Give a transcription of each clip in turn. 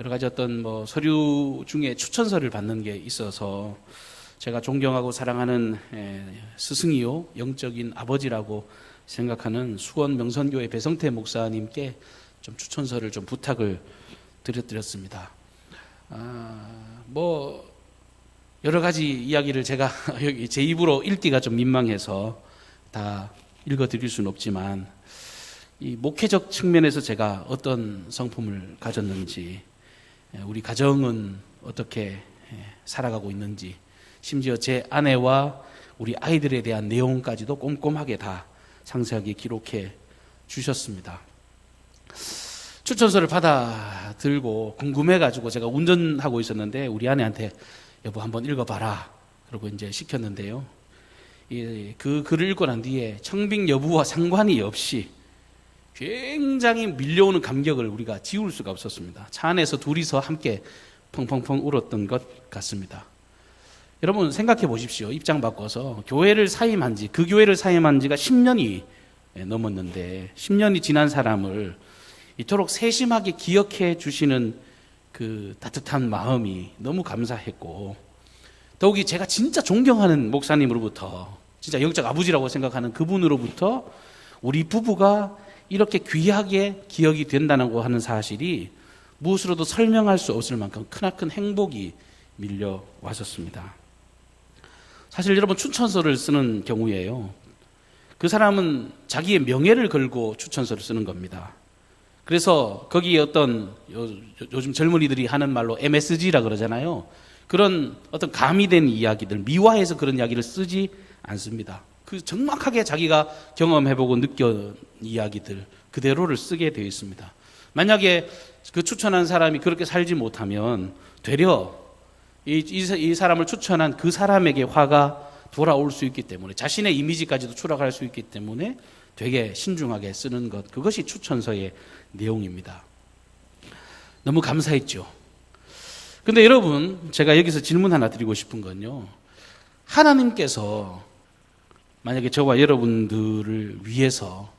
여러 가지 어떤 서류 중에 추천서를 받는 게 있어서 제가 존경하고 사랑하는 스승이요 영적인 아버지라고 생각하는 수원 명선교회 배성태 목사님께 좀 추천서를 좀 부탁을 드렸습니다. 여러 가지 이야기를 제가 여기 제 입으로 읽기가 좀 민망해서 다 읽어드릴 수는 없지만, 이 목회적 측면에서 제가 어떤 성품을 가졌는지, 우리 가정은 어떻게 살아가고 있는지, 심지어 제 아내와 우리 아이들에 대한 내용까지도 꼼꼼하게 다 상세하게 기록해 주셨습니다. 추천서를 받아 들고 궁금해가지고 제가 운전하고 있었는데 우리 아내한테 여보 한번 읽어봐라 그러고 이제 시켰는데요. 그 글을 읽고 난 뒤에 청빙 여부와 상관이 없이 굉장히 밀려오는 감격을 우리가 지울 수가 없었습니다. 차 안에서 둘이서 함께 펑펑펑 울었던 것 같습니다. 여러분 생각해 보십시오. 입장 바꿔서 그 교회를 사임한 지가 10년이 넘었는데 10년이 지난 사람을 이토록 세심하게 기억해 주시는 그 따뜻한 마음이 너무 감사했고, 더욱이 제가 진짜 존경하는 목사님으로부터, 진짜 영적 아버지라고 생각하는 그분으로부터 우리 부부가 이렇게 귀하게 기억이 된다는 거 하는 사실이 무엇으로도 설명할 수 없을 만큼 크나큰 행복이 밀려왔었습니다. 사실 여러분 추천서를 쓰는 경우에요, 그 사람은 자기의 명예를 걸고 추천서를 쓰는 겁니다. 그래서 거기에 어떤 요즘 젊은이들이 하는 말로 MSG라 그러잖아요. 그런 어떤 가미된 이야기들, 미화해서 그런 이야기를 쓰지 않습니다. 그 정확하게 자기가 경험해보고 느낀 이야기들 그대로를 쓰게 되어 있습니다. 만약에 그 추천한 사람이 그렇게 살지 못하면 되려 이 사람을 추천한 그 사람에게 화가 돌아올 수 있기 때문에, 자신의 이미지까지도 추락할 수 있기 때문에 되게 신중하게 쓰는 것, 그것이 추천서의 내용입니다. 너무 감사했죠. 근데 여러분, 제가 여기서 질문 하나 드리고 싶은 건요, 하나님께서 만약에 저와 여러분들을 위해서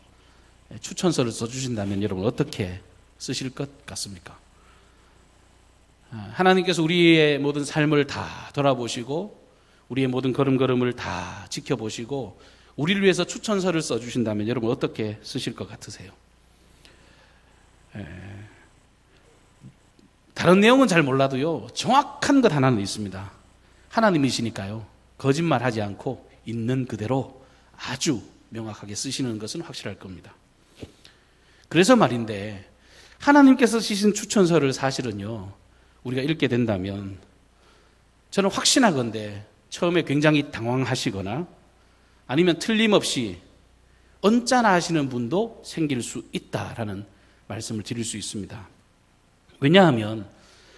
추천서를 써주신다면 여러분 어떻게 쓰실 것 같습니까? 하나님께서 우리의 모든 삶을 다 돌아보시고 우리의 모든 걸음걸음을 다 지켜보시고 우리를 위해서 추천서를 써주신다면 여러분 어떻게 쓰실 것 같으세요? 다른 내용은 잘 몰라도요, 정확한 것 하나는 있습니다. 하나님이시니까요, 거짓말하지 않고 있는 그대로 아주 명확하게 쓰시는 것은 확실할 겁니다. 그래서 말인데, 하나님께서 쓰신 추천서를 사실은요, 우리가 읽게 된다면 저는 확신하건대 처음에 굉장히 당황하시거나 아니면 틀림없이 언짢아 하시는 분도 생길 수 있다라는 말씀을 드릴 수 있습니다. 왜냐하면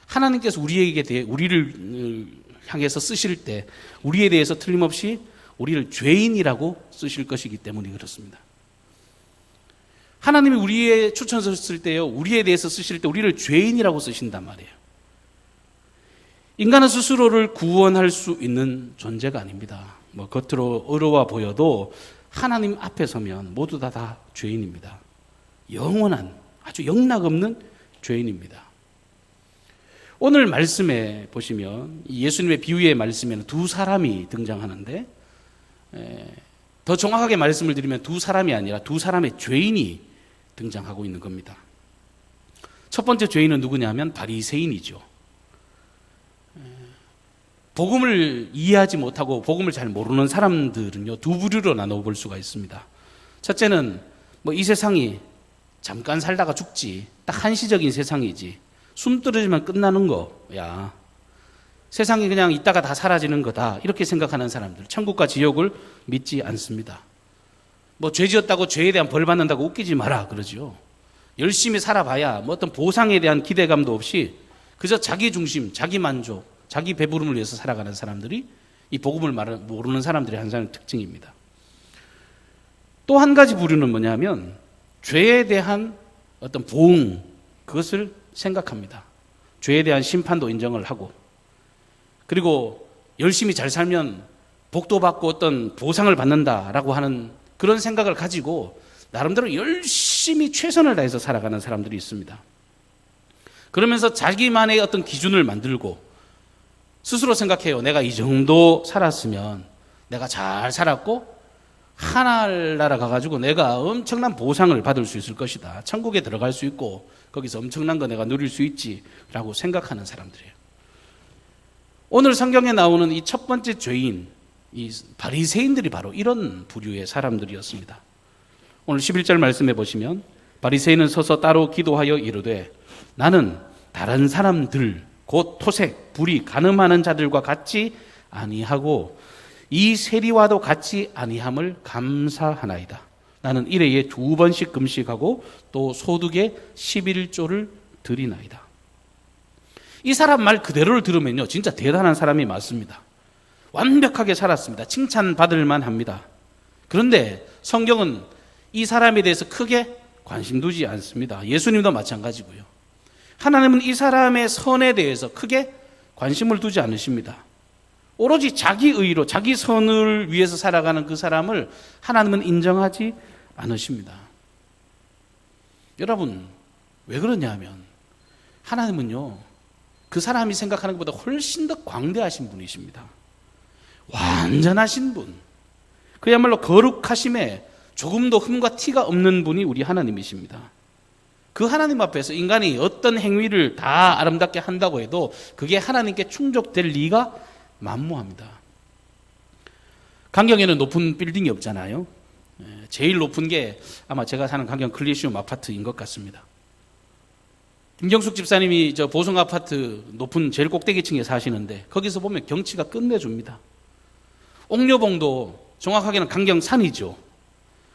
하나님께서 우리를 향해서 쓰실 때 우리에 대해서 틀림없이 우리를 죄인이라고 쓰실 것이기 때문에 그렇습니다. 하나님이 우리의 추천서를 쓸 때요, 우리에 대해서 쓰실 때 우리를 죄인이라고 쓰신단 말이에요. 인간은 스스로를 구원할 수 있는 존재가 아닙니다. 겉으로 의로워 보여도 하나님 앞에 서면 모두 다 죄인입니다. 영원한 아주 영락없는 죄인입니다. 오늘 말씀에 보시면 예수님의 비유의 말씀에는 두 사람이 등장하는데, 더 정확하게 말씀을 드리면 두 사람이 아니라 두 사람의 죄인이 등장하고 있는 겁니다. 첫 번째 죄인은 누구냐면 바리새인이죠. 복음을 이해하지 못하고 복음을 잘 모르는 사람들은요, 두 부류로 나눠볼 수가 있습니다. 첫째는 이 세상이 잠깐 살다가 죽지, 딱 한시적인 세상이지, 숨 떨어지면 끝나는 거야, 세상이 그냥 있다가 다 사라지는 거다, 이렇게 생각하는 사람들, 천국과 지옥을 믿지 않습니다. 죄 지었다고 죄에 대한 벌 받는다고 웃기지 마라 그러죠. 열심히 살아봐야 어떤 보상에 대한 기대감도 없이 그저 자기 중심, 자기 만족, 자기 배부름을 위해서 살아가는 사람들이 이 복음을 모르는 사람들의 한 특징입니다. 또 한 가지 부류는 뭐냐면 죄에 대한 어떤 보응, 그것을 생각합니다. 죄에 대한 심판도 인정을 하고, 그리고 열심히 잘 살면 복도 받고 어떤 보상을 받는다라고 하는 그런 생각을 가지고 나름대로 열심히 최선을 다해서 살아가는 사람들이 있습니다. 그러면서 자기만의 어떤 기준을 만들고 스스로 생각해요. 내가 이 정도 살았으면 내가 잘 살았고 하늘나라 가가지고 내가 엄청난 보상을 받을 수 있을 것이다. 천국에 들어갈 수 있고 거기서 엄청난 거 내가 누릴 수 있지라고 생각하는 사람들이에요. 오늘 성경에 나오는 이 첫 번째 죄인, 이 바리새인들이 바로 이런 부류의 사람들이었습니다. 오늘 11절 말씀해 보시면 바리새인은 서서 따로 기도하여 이르되 나는 다른 사람들 곧 토색, 불이, 가늠하는 자들과 같지 아니하고 이 세리와도 같지 아니함을 감사하나이다. 나는 일회에 2번씩 금식하고 또 소득의 11조를 드리나이다. 이 사람 말 그대로를 들으면요, 진짜 대단한 사람이 맞습니다. 완벽하게 살았습니다. 칭찬받을 만합니다. 그런데 성경은 이 사람에 대해서 크게 관심 두지 않습니다. 예수님도 마찬가지고요. 하나님은 이 사람의 선에 대해서 크게 관심을 두지 않으십니다. 오로지 자기 의로 자기 선을 위해서 살아가는 그 사람을 하나님은 인정하지 않으십니다. 여러분, 왜 그러냐 하면 하나님은요, 그 사람이 생각하는 것보다 훨씬 더 광대하신 분이십니다. 완전하신 분, 그야말로 거룩하심에 조금도 흠과 티가 없는 분이 우리 하나님이십니다. 그 하나님 앞에서 인간이 어떤 행위를 다 아름답게 한다고 해도 그게 하나님께 충족될 리가 만무합니다. 강경에는 높은 빌딩이 없잖아요. 제일 높은 게 아마 제가 사는 강경 클리시움 아파트인 것 같습니다. 김경숙 집사님이 저 보성 아파트 높은 제일 꼭대기층에 사시는데 거기서 보면 경치가 끝내줍니다. 옥녀봉도 정확하게는 강경산이죠.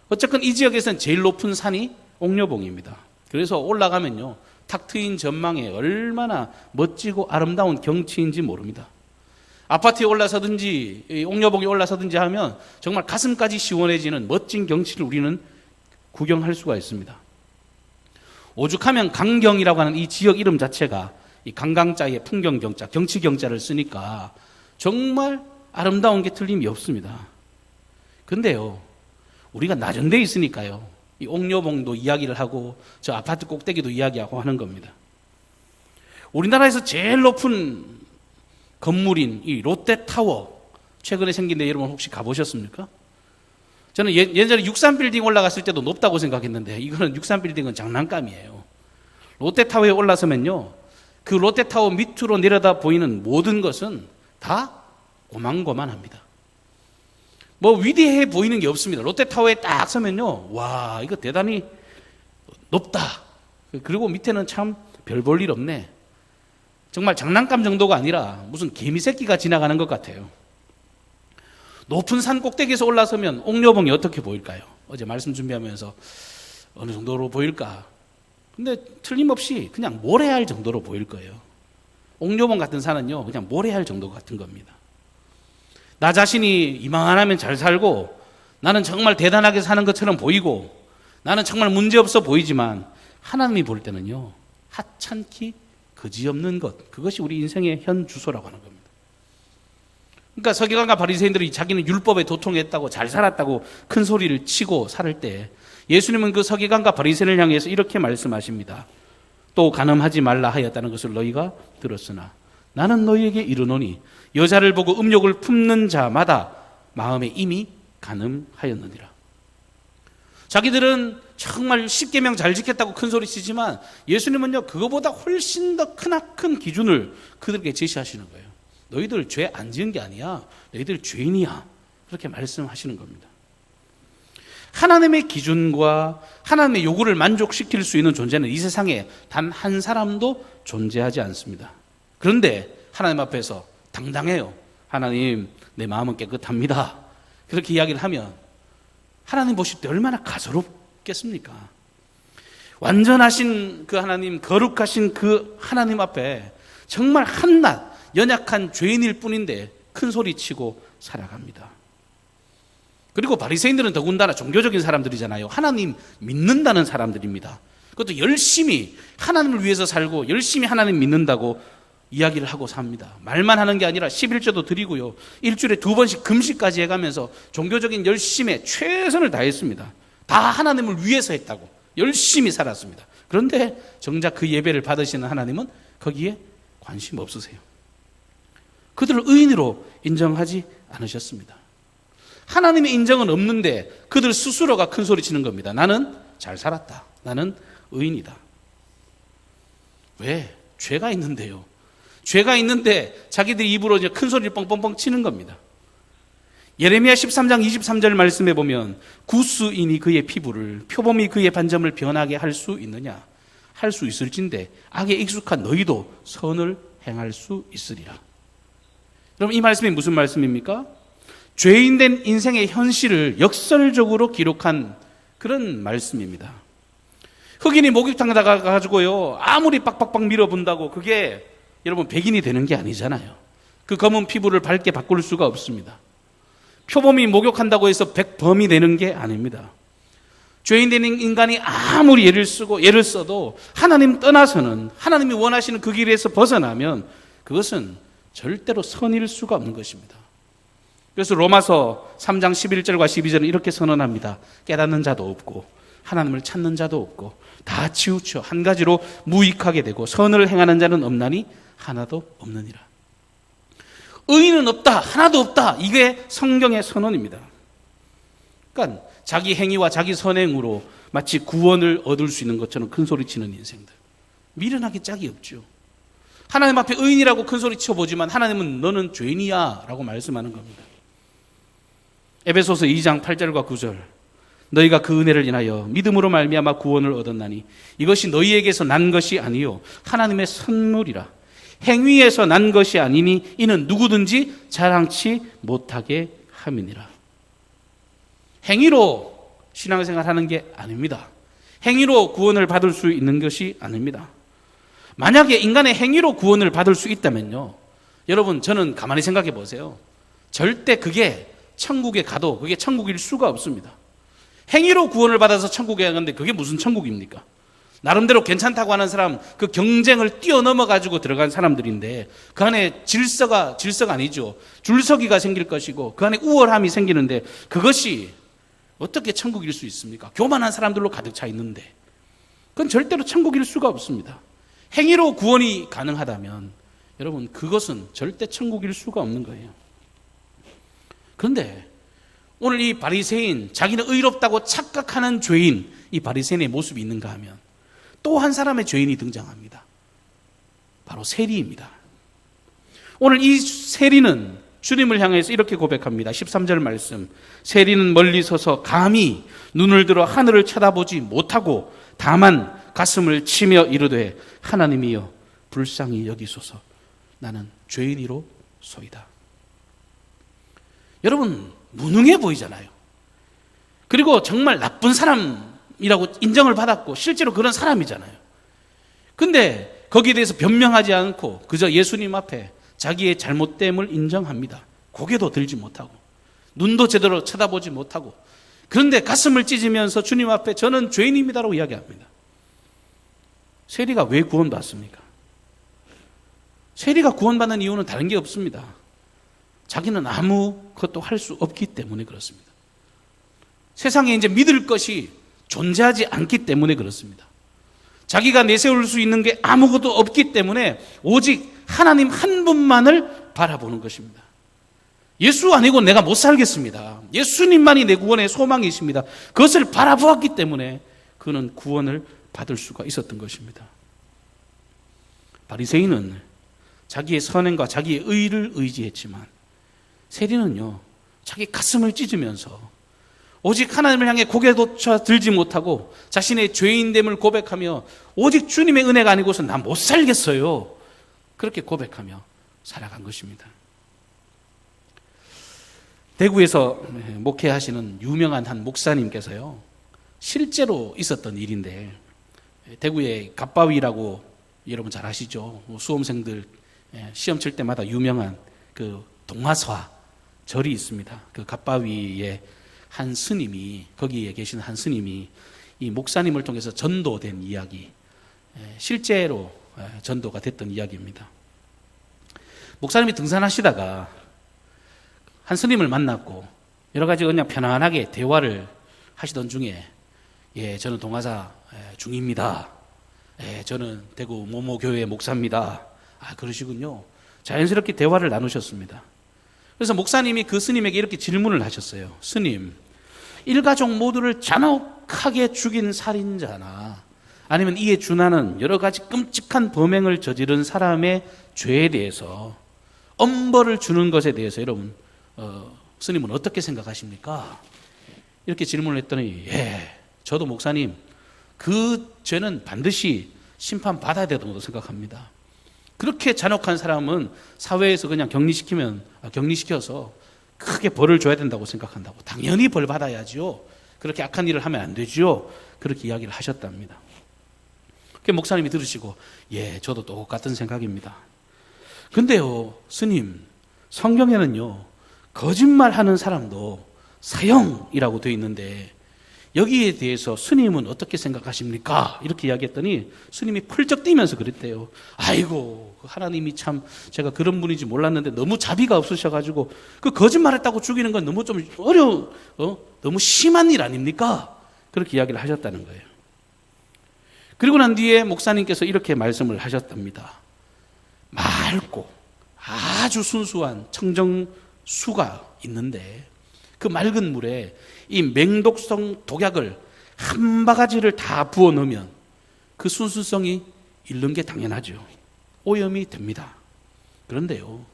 어쨌든 이 지역에서는 제일 높은 산이 옥녀봉입니다. 그래서 올라가면요, 탁 트인 전망에 얼마나 멋지고 아름다운 경치인지 모릅니다. 아파트에 올라서든지 옥녀봉에 올라서든지 하면 정말 가슴까지 시원해지는 멋진 경치를 우리는 구경할 수가 있습니다. 오죽하면 강경이라고 하는 이 지역 이름 자체가 이 강강자에 풍경경자, 경치경자를 쓰니까 정말 아름다운 게 틀림이 없습니다. 근데요, 우리가 낮은 데 있으니까요, 이 옥녀봉도 이야기를 하고 저 아파트 꼭대기도 이야기하고 하는 겁니다. 우리나라에서 제일 높은 건물인 이 롯데타워, 최근에 생긴데 여러분 혹시 가보셨습니까? 저는 예전에 63빌딩 올라갔을 때도 높다고 생각했는데 이거는 63빌딩은 장난감이에요. 롯데타워에 올라서면요, 그 롯데타워 밑으로 내려다 보이는 모든 것은 다 고만고만합니다. 뭐 위대해 보이는 게 없습니다. 롯데타워에 딱 서면요, 와, 이거 대단히 높다. 그리고 밑에는 참 별 볼 일 없네. 정말 장난감 정도가 아니라 무슨 개미새끼가 지나가는 것 같아요. 높은 산 꼭대기에서 올라서면 옥녀봉이 어떻게 보일까요? 어제 말씀 준비하면서 어느 정도로 보일까? 근데 틀림없이 그냥 모래알 정도로 보일 거예요. 옥녀봉 같은 산은요, 그냥 모래알 정도 같은 겁니다. 나 자신이 이만하면 잘 살고 나는 정말 대단하게 사는 것처럼 보이고 나는 정말 문제없어 보이지만 하나님이 볼 때는요, 하찮기 그지없는 것, 그것이 우리 인생의 현 주소라고 하는 겁니다. 그러니까 서기관과 바리새인들이 자기는 율법에 도통했다고 잘 살았다고 큰 소리를 치고 살을 때 예수님은 그 서기관과 바리새인을 향해서 이렇게 말씀하십니다. 또 간음하지 말라 하였다는 것을 너희가 들었으나 나는 너희에게 이르노니 여자를 보고 음욕을 품는 자마다 마음에 이미 간음하였느니라. 자기들은 정말 십계명 잘 지켰다고 큰 소리 치지만 예수님은요, 그거보다 훨씬 더 크나큰 기준을 그들에게 제시하시는 거예요. 너희들 죄 안 지은 게 아니야. 너희들 죄인이야. 그렇게 말씀하시는 겁니다. 하나님의 기준과 하나님의 요구를 만족시킬 수 있는 존재는 이 세상에 단 한 사람도 존재하지 않습니다. 그런데 하나님 앞에서 당당해요. 하나님, 내 마음은 깨끗합니다. 그렇게 이야기를 하면 하나님 보실 때 얼마나 가소롭겠습니까? 완전하신 그 하나님, 거룩하신 그 하나님 앞에 정말 한낱 연약한 죄인일 뿐인데 큰 소리 치고 살아갑니다. 그리고 바리새인들은 더군다나 종교적인 사람들이잖아요. 하나님 믿는다는 사람들입니다. 그것도 열심히 하나님을 위해서 살고 열심히 하나님 믿는다고 이야기를 하고 삽니다. 말만 하는 게 아니라 11조도 드리고요, 일주일에 2번씩 금식까지 해가면서 종교적인 열심에 최선을 다했습니다. 다 하나님을 위해서 했다고 열심히 살았습니다. 그런데 정작 그 예배를 받으시는 하나님은 거기에 관심 없으세요. 그들을 의인으로 인정하지 않으셨습니다. 하나님의 인정은 없는데 그들 스스로가 큰 소리 치는 겁니다. 나는 잘 살았다. 나는 의인이다. 왜? 죄가 있는데요. 죄가 있는데 자기들이 입으로 이제 큰 소리를 뻥뻥뻥 치는 겁니다. 예레미야 13장 23절 말씀에 보면 구스인이 그의 피부를 표범이 그의 반점을 변하게 할 수 있느냐? 할 수 있을진데 악에 익숙한 너희도 선을 행할 수 있으리라. 그럼 이 말씀이 무슨 말씀입니까? 죄인된 인생의 현실을 역설적으로 기록한 그런 말씀입니다. 흑인이 목욕탕에 가가지고요, 아무리 빡빡빡 밀어본다고 그게 여러분 백인이 되는 게 아니잖아요. 그 검은 피부를 밝게 바꿀 수가 없습니다. 표범이 목욕한다고 해서 백범이 되는 게 아닙니다. 죄인 되는 인간이 아무리 애를 써도 하나님 떠나서는, 하나님이 원하시는 그 길에서 벗어나면 그것은 절대로 선일 수가 없는 것입니다. 그래서 로마서 3장 11절과 12절은 이렇게 선언합니다. 깨닫는 자도 없고 하나님을 찾는 자도 없고 다 치우쳐 한 가지로 무익하게 되고 선을 행하는 자는 없나니 하나도 없느니라. 의인은 없다, 하나도 없다. 이게 성경의 선언입니다. 그러니까 자기 행위와 자기 선행으로 마치 구원을 얻을 수 있는 것처럼 큰 소리치는 인생들, 미련하기 짝이 없죠. 하나님 앞에 의인이라고 큰 소리 쳐보지만 하나님은 너는 죄인이야 라고 말씀하는 겁니다. 에베소서 2장 8절과 9절, 너희가 그 은혜를 인하여 믿음으로 말미암아 구원을 얻었나니 이것이 너희에게서 난 것이 아니요 하나님의 선물이라. 행위에서 난 것이 아니니 이는 누구든지 자랑치 못하게 함이니라. 행위로 신앙생활 하는 게 아닙니다. 행위로 구원을 받을 수 있는 것이 아닙니다. 만약에 인간의 행위로 구원을 받을 수 있다면요, 여러분 저는 가만히 생각해 보세요. 절대 그게 천국에 가도 그게 천국일 수가 없습니다. 행위로 구원을 받아서 천국에 가는데 그게 무슨 천국입니까? 나름대로 괜찮다고 하는 사람, 그 경쟁을 뛰어넘어 가지고 들어간 사람들인데 그 안에 질서가 아니죠. 줄서기가 생길 것이고 그 안에 우월함이 생기는데 그것이 어떻게 천국일 수 있습니까? 교만한 사람들로 가득 차 있는데 그건 절대로 천국일 수가 없습니다. 행위로 구원이 가능하다면 여러분 그것은 절대 천국일 수가 없는 거예요. 그런데 오늘 이 바리새인, 자기는 의롭다고 착각하는 죄인, 이 바리새인의 모습이 있는가 하면 또 한 사람의 죄인이 등장합니다. 바로 세리입니다. 오늘 이 세리는 주님을 향해서 이렇게 고백합니다. 13절 말씀, 세리는 멀리 서서 감히 눈을 들어 하늘을 쳐다보지 못하고 다만 가슴을 치며 이르되 하나님이여 불쌍히 여기소서 나는 죄인이로소이다. 여러분 무능해 보이잖아요. 그리고 정말 나쁜 사람이라고 인정을 받았고 실제로 그런 사람이잖아요. 근데 거기에 대해서 변명하지 않고 그저 예수님 앞에 자기의 잘못됨을 인정합니다. 고개도 들지 못하고 눈도 제대로 쳐다보지 못하고, 그런데 가슴을 찢으면서 주님 앞에 저는 죄인입니다라고 이야기합니다. 세리가 왜 구원받습니까? 세리가 구원받는 이유는 다른 게 없습니다. 자기는 아무것도 할 수 없기 때문에 그렇습니다. 세상에 이제 믿을 것이 존재하지 않기 때문에 그렇습니다. 자기가 내세울 수 있는 게 아무것도 없기 때문에 오직 하나님 한 분만을 바라보는 것입니다. 예수 아니고 내가 못 살겠습니다. 예수님만이 내 구원의 소망이십니다. 그것을 바라보았기 때문에 그는 구원을 받을 수가 있었던 것입니다. 바리새인은 자기의 선행과 자기의 의를 의지했지만 세리는요, 자기 가슴을 찢으면서 오직 하나님을 향해 고개도 들지 못하고 자신의 죄인됨을 고백하며 오직 주님의 은혜가 아니고서 난 못 살겠어요, 그렇게 고백하며 살아간 것입니다. 대구에서 목회하시는 유명한 한 목사님께서요, 실제로 있었던 일인데, 대구의 갑바위라고 여러분 잘 아시죠? 수험생들 시험 칠 때마다 유명한 그 동화사 절이 있습니다. 그 갑바위에 한 스님이, 거기에 계시는 한 스님이 이 목사님을 통해서 전도된 이야기, 실제로 전도가 됐던 이야기입니다. 목사님이 등산하시다가 한 스님을 만났고 여러 가지 그냥 편안하게 대화를 하시던 중에, 예, 저는 동화사 중입니다 저는 대구 모모 교회 목사입니다. 아, 그러시군요. 자연스럽게 대화를 나누셨습니다. 그래서 목사님이 그 스님에게 이렇게 질문을 하셨어요. 스님, 일가족 모두를 잔혹하게 죽인 살인자나 아니면 이에 준하는 여러 가지 끔찍한 범행을 저지른 사람의 죄에 대해서 엄벌을 주는 것에 대해서 여러분 스님은 어떻게 생각하십니까? 이렇게 질문을 했더니 저도 목사님 그 죄는 반드시 심판받아야 된다고 생각합니다. 그렇게 잔혹한 사람은 사회에서 그냥 격리시켜서 크게 벌을 줘야 된다고 생각한다고. 당연히 벌 받아야죠. 그렇게 악한 일을 하면 안 되죠. 그렇게 이야기를 하셨답니다. 그 목사님이 들으시고 저도 똑같은 생각입니다. 근데요 스님, 성경에는요 거짓말하는 사람도 사형이라고 되어 있는데 여기에 대해서 스님은 어떻게 생각하십니까? 이렇게 이야기했더니 스님이 펄쩍 뛰면서 그랬대요. 아이고, 하나님이 참 제가 그런 분인지 몰랐는데 너무 자비가 없으셔가지고 그 거짓말했다고 죽이는 건 너무 좀 너무 심한 일 아닙니까? 그렇게 이야기를 하셨다는 거예요. 그리고 난 뒤에 목사님께서 이렇게 말씀을 하셨답니다. 맑고 아주 순수한 청정수가 있는데 그 맑은 물에 이 맹독성 독약을 한 바가지를 다 부어 넣으면 그 순수성이 잃는 게 당연하죠. 오염이 됩니다. 그런데요,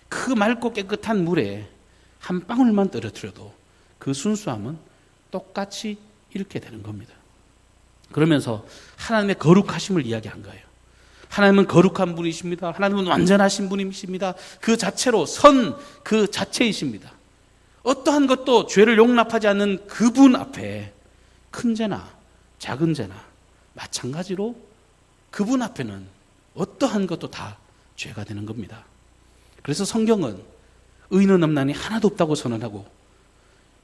그 맑고 깨끗한 물에 한 방울만 떨어뜨려도 그 순수함은 똑같이 잃게 되는 겁니다. 그러면서 하나님의 거룩하심을 이야기한 거예요. 하나님은 거룩한 분이십니다. 하나님은 완전하신 분이십니다. 그 자체로 그 자체이십니다. 어떠한 것도 죄를 용납하지 않는 그분 앞에 큰 죄나 작은 죄나 마찬가지로 그분 앞에는 어떠한 것도 다 죄가 되는 겁니다. 그래서 성경은 의인은 없나니 하나도 없다고 선언하고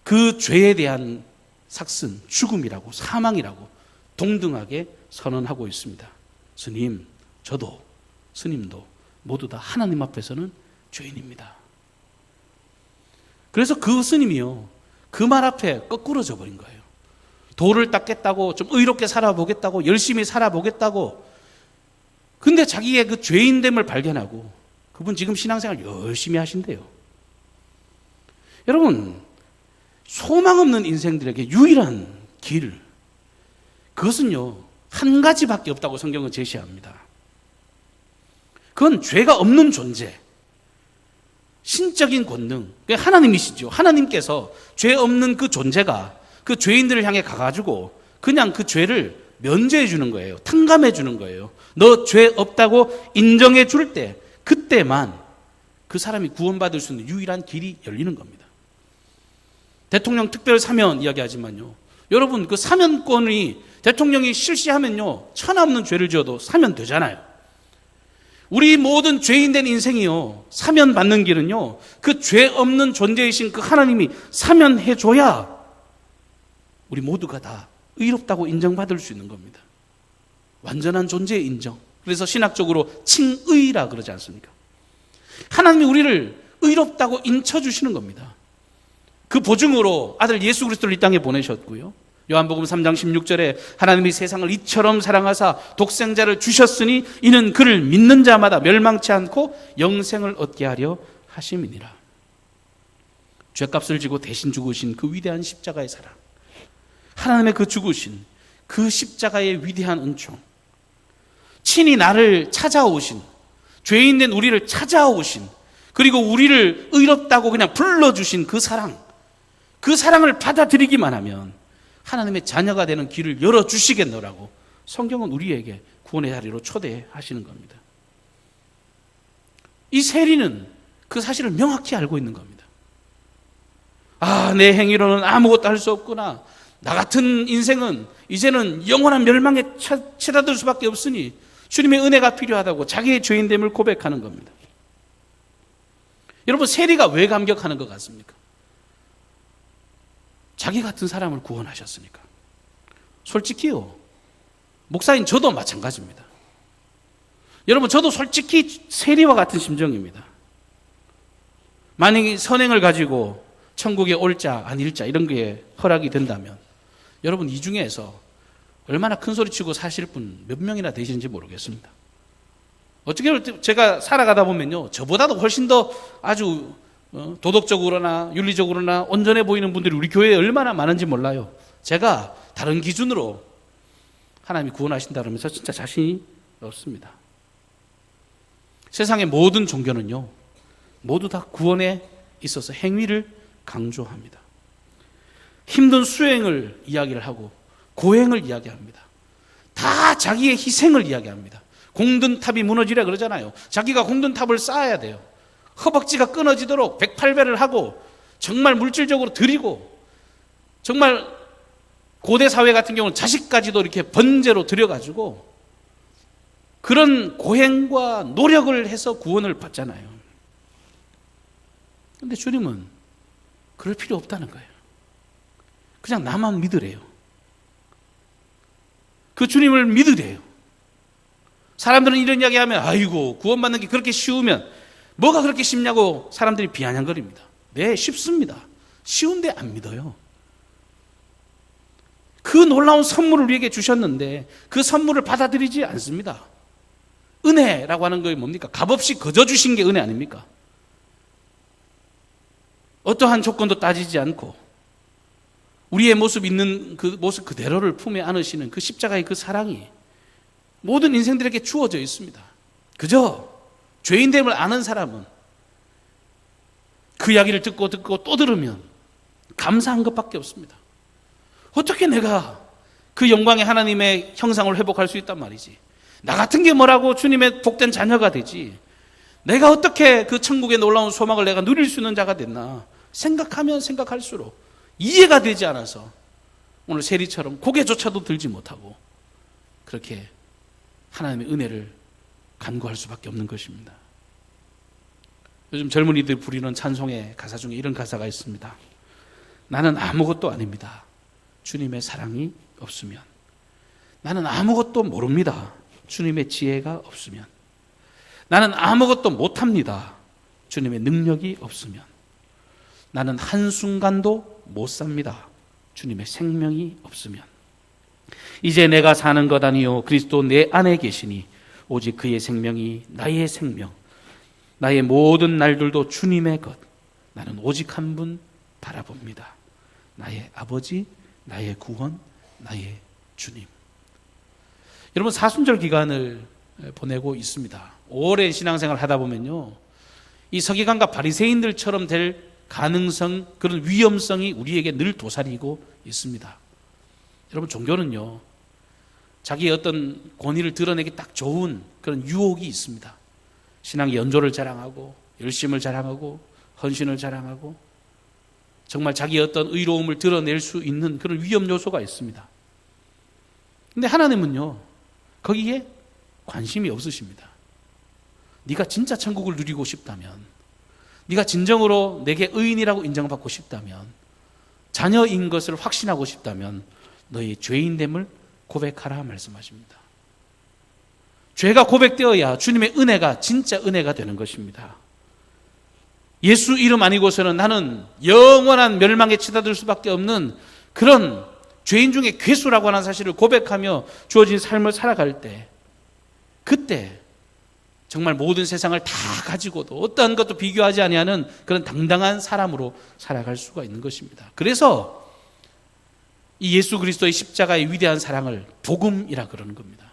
그 죄에 대한 삭슨, 죽음이라고 사망이라고 동등하게 선언하고 있습니다. 스님, 저도 스님도 모두 다 하나님 앞에서는 죄인입니다. 그래서 그 스님이요, 그 말 앞에 거꾸로 져버린 거예요. 도를 닦겠다고, 좀 의롭게 살아보겠다고, 열심히 살아보겠다고. 근데 자기의 그 죄인됨을 발견하고 그분 지금 신앙생활 열심히 하신대요. 여러분, 소망 없는 인생들에게 유일한 길, 그것은요 한 가지밖에 없다고 성경은 제시합니다. 그건 죄가 없는 존재, 신적인 권능, 하나님이시죠. 하나님께서 죄 없는 그 존재가 그 죄인들을 향해 가가지고 그냥 그 죄를 면제해 주는 거예요. 탕감해 주는 거예요. 너 죄 없다고 인정해 줄 때, 그때만 그 사람이 구원받을 수 있는 유일한 길이 열리는 겁니다. 대통령 특별 사면 이야기하지만요, 여러분 그 사면권이 대통령이 실시하면요 천하 없는 죄를 지어도 사면되잖아요. 우리 모든 죄인된 인생이요 사면받는 길은요 그 죄 없는 존재이신 그 하나님이 사면해줘야 우리 모두가 다 의롭다고 인정받을 수 있는 겁니다. 완전한 존재의 인정. 그래서 신학적으로 칭의라 그러지 않습니까? 하나님이 우리를 의롭다고 인쳐주시는 겁니다. 그 보증으로 아들 예수 그리스도를 이 땅에 보내셨고요, 요한복음 3장 16절에 하나님이 세상을 이처럼 사랑하사 독생자를 주셨으니 이는 그를 믿는 자마다 멸망치 않고 영생을 얻게 하려 하심이니라. 죄값을 지고 대신 죽으신 그 위대한 십자가의 사랑, 하나님의 그 죽으신 그 십자가의 위대한 은총, 친히 나를 찾아오신, 죄인된 우리를 찾아오신, 그리고 우리를 의롭다고 그냥 불러주신 그 사랑, 그 사랑을 받아들이기만 하면 하나님의 자녀가 되는 길을 열어주시겠노라고 성경은 우리에게 구원의 자리로 초대하시는 겁니다. 이 세리는 그 사실을 명확히 알고 있는 겁니다. 아, 내 행위로는 아무것도 할 수 없구나. 나 같은 인생은 이제는 영원한 멸망에 치닫을 수밖에 없으니 주님의 은혜가 필요하다고 자기의 죄인됨을 고백하는 겁니다. 여러분, 세리가 왜 감격하는 것 같습니까? 자기 같은 사람을 구원하셨으니까. 솔직히요, 목사인 저도 마찬가지입니다. 여러분, 저도 솔직히 세리와 같은 심정입니다. 만약에 선행을 가지고 천국에 올자 아닐자 이런 게 허락이 된다면 여러분, 이 중에서 얼마나 큰 소리 치고 사실 분 몇 명이나 되시는지 모르겠습니다. 어떻게 볼 때 제가 살아가다 보면요, 저보다도 훨씬 더 아주 도덕적으로나 윤리적으로나 온전해 보이는 분들이 우리 교회에 얼마나 많은지 몰라요. 제가 다른 기준으로 하나님이 구원하신다 그러면서 진짜 자신이 없습니다. 세상의 모든 종교는요, 모두 다 구원에 있어서 행위를 강조합니다. 힘든 수행을 이야기를 하고 고행을 이야기합니다. 다 자기의 희생을 이야기합니다. 공든 탑이 무너지라 그러잖아요. 자기가 공든 탑을 쌓아야 돼요. 허벅지가 끊어지도록 108배를 하고 정말 물질적으로 드리고, 정말 고대 사회 같은 경우는 자식까지도 이렇게 번제로 드려가지고 그런 고행과 노력을 해서 구원을 받잖아요. 그런데 주님은 그럴 필요 없다는 거예요. 그냥 나만 믿으래요. 그 주님을 믿으래요. 사람들은 이런 이야기 하면, 아이고, 구원받는 게 그렇게 쉬우면 뭐가 그렇게 쉽냐고 사람들이 비아냥거립니다. 네, 쉽습니다. 쉬운데 안 믿어요. 그 놀라운 선물을 우리에게 주셨는데 그 선물을 받아들이지 않습니다. 은혜라고 하는 게 뭡니까? 값없이 거저 주신 게 은혜 아닙니까? 어떠한 조건도 따지지 않고 우리의 모습 있는 그 모습 그대로를 품에 안으시는 그 십자가의 그 사랑이 모든 인생들에게 주어져 있습니다. 그저 죄인됨을 아는 사람은 그 이야기를 듣고 또 들으면 감사한 것밖에 없습니다. 어떻게 내가 그 영광의 하나님의 형상을 회복할 수 있단 말이지? 나 같은 게 뭐라고 주님의 복된 자녀가 되지? 내가 어떻게 그 천국의 놀라운 소망을 내가 누릴 수 있는 자가 됐나? 생각하면 생각할수록 이해가 되지 않아서 오늘 세리처럼 고개조차도 들지 못하고 그렇게 하나님의 은혜를 간구할 수밖에 없는 것입니다. 요즘 젊은이들 부리는 찬송의 가사 중에 이런 가사가 있습니다. 나는 아무것도 아닙니다. 주님의 사랑이 없으면. 나는 아무것도 모릅니다. 주님의 지혜가 없으면. 나는 아무것도 못합니다. 주님의 능력이 없으면. 나는 한순간도 못 삽니다. 주님의 생명이 없으면. 이제 내가 사는 것 아니요 그리스도 내 안에 계시니 오직 그의 생명이 나의 생명, 나의 모든 날들도 주님의 것. 나는 오직 한 분 바라봅니다. 나의 아버지, 나의 구원, 나의 주님. 여러분, 사순절 기간을 보내고 있습니다. 오랜 신앙생활을 하다 보면요, 이 서기관과 바리새인들처럼 될 가능성, 그런 위험성이 우리에게 늘 도사리고 있습니다. 여러분, 종교는요, 자기의 어떤 권위를 드러내기 딱 좋은 그런 유혹이 있습니다. 신앙의 연조를 자랑하고 열심을 자랑하고 헌신을 자랑하고 정말 자기의 어떤 의로움을 드러낼 수 있는 그런 위험 요소가 있습니다. 근데 하나님은요, 거기에 관심이 없으십니다. 네가 진짜 천국을 누리고 싶다면, 네가 진정으로 내게 의인이라고 인정받고 싶다면, 자녀인 것을 확신하고 싶다면 너의 죄인됨을 고백하라 말씀하십니다. 죄가 고백되어야 주님의 은혜가 진짜 은혜가 되는 것입니다. 예수 이름 아니고서는 나는 영원한 멸망에 치닫을 수밖에 없는 그런 죄인 중에 괴수라고 하는 사실을 고백하며 주어진 삶을 살아갈 때, 그때 정말 모든 세상을 다 가지고도 어떠한 것도 비교하지 아니하는 그런 당당한 사람으로 살아갈 수가 있는 것입니다. 그래서 이 예수 그리스도의 십자가의 위대한 사랑을 복음이라 그러는 겁니다.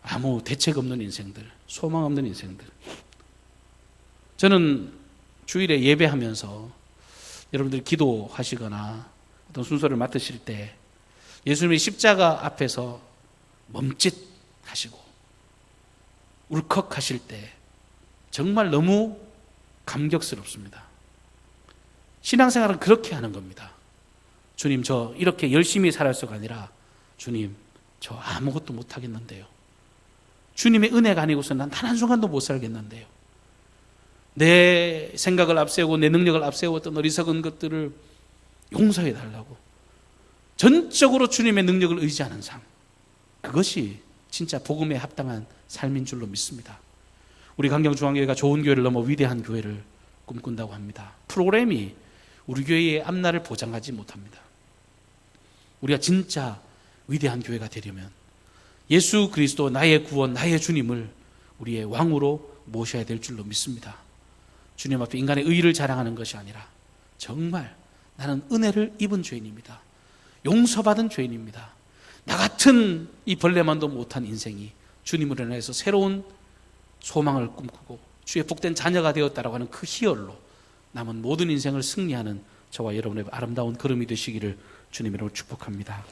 아무 대책 없는 인생들, 소망 없는 인생들. 저는 주일에 예배하면서 여러분들이 기도하시거나 어떤 순서를 맡으실 때 예수님의 십자가 앞에서 멈칫하시고 울컥하실 때 정말 너무 감격스럽습니다. 신앙생활은 그렇게 하는 겁니다. 주님, 저 이렇게 열심히 살아서가 아니라 주님, 저 아무것도 못하겠는데요. 주님의 은혜가 아니고서 난 단 한순간도 못 살겠는데요. 내 생각을 앞세우고 내 능력을 앞세웠던 어리석은 것들을 용서해 달라고 전적으로 주님의 능력을 의지하는 삶, 그것이 진짜 복음에 합당한 삶인 줄로 믿습니다. 우리 강경중앙교회가 좋은 교회를 넘어 위대한 교회를 꿈꾼다고 합니다. 프로그램이 우리 교회의 앞날을 보장하지 못합니다. 우리가 진짜 위대한 교회가 되려면 예수 그리스도 나의 구원, 나의 주님을 우리의 왕으로 모셔야 될 줄로 믿습니다. 주님 앞에 인간의 의의를 자랑하는 것이 아니라 정말 나는 은혜를 입은 죄인입니다. 용서받은 죄인입니다. 나 같은 이 벌레만도 못한 인생이 주님으로 인해서 새로운 소망을 꿈꾸고 주의 복된 자녀가 되었다라고 하는 그 희열로 남은 모든 인생을 승리하는 저와 여러분의 아름다운 걸음이 되시기를 주님 이름으로 축복합니다.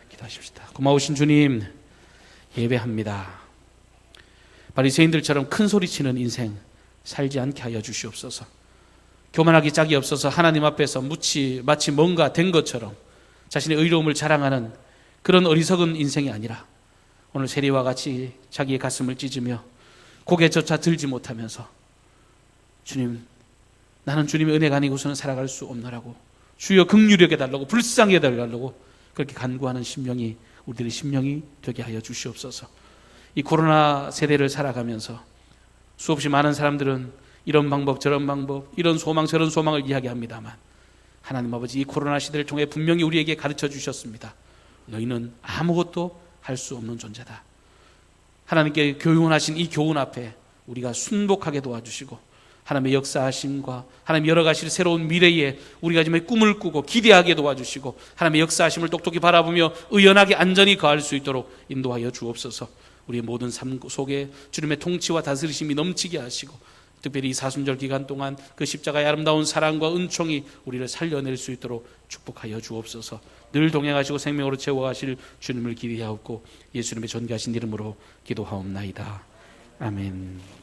기도하십시다. 고마우신 주님, 예배합니다. 바리새인들처럼 큰 소리치는 인생 살지 않게 하여 주시옵소서. 교만하기 짝이 없어서 하나님 앞에서 마치 뭔가 된 것처럼 자신의 의로움을 자랑하는 그런 어리석은 인생이 아니라 오늘 세리와 같이 자기의 가슴을 찢으며 고개조차 들지 못하면서 주님, 나는 주님의 은혜가 아니고서는 살아갈 수 없노라고, 주여 긍휼히 여겨달라고, 불쌍히 여겨달라고 그렇게 간구하는 심령이 우리들의 심령이 되게 하여 주시옵소서. 이 코로나 세대를 살아가면서 수없이 많은 사람들은 이런 방법 저런 방법, 이런 소망 저런 소망을 이야기합니다만 하나님 아버지, 이 코로나 시대를 통해 분명히 우리에게 가르쳐 주셨습니다. 너희는 아무것도 할 수 없는 존재다. 하나님께 교훈하신 이 교훈 앞에 우리가 순복하게 도와주시고 하나님의 역사하심과 하나님 열어가실 새로운 미래에 우리가 지금 꿈을 꾸고 기대하게 도와주시고 하나님의 역사하심을 똑똑히 바라보며 의연하게 안전히 거할 수 있도록 인도하여 주옵소서. 우리의 모든 삶 속에 주님의 통치와 다스리심이 넘치게 하시고 특별히 이 사순절 기간 동안 그 십자가의 아름다운 사랑과 은총이 우리를 살려낼 수 있도록 축복하여 주옵소서. 늘 동행하시고 생명으로 채워가실 주님을 기대하옵고 예수님의 존귀하신 이름으로 기도하옵나이다. 아멘.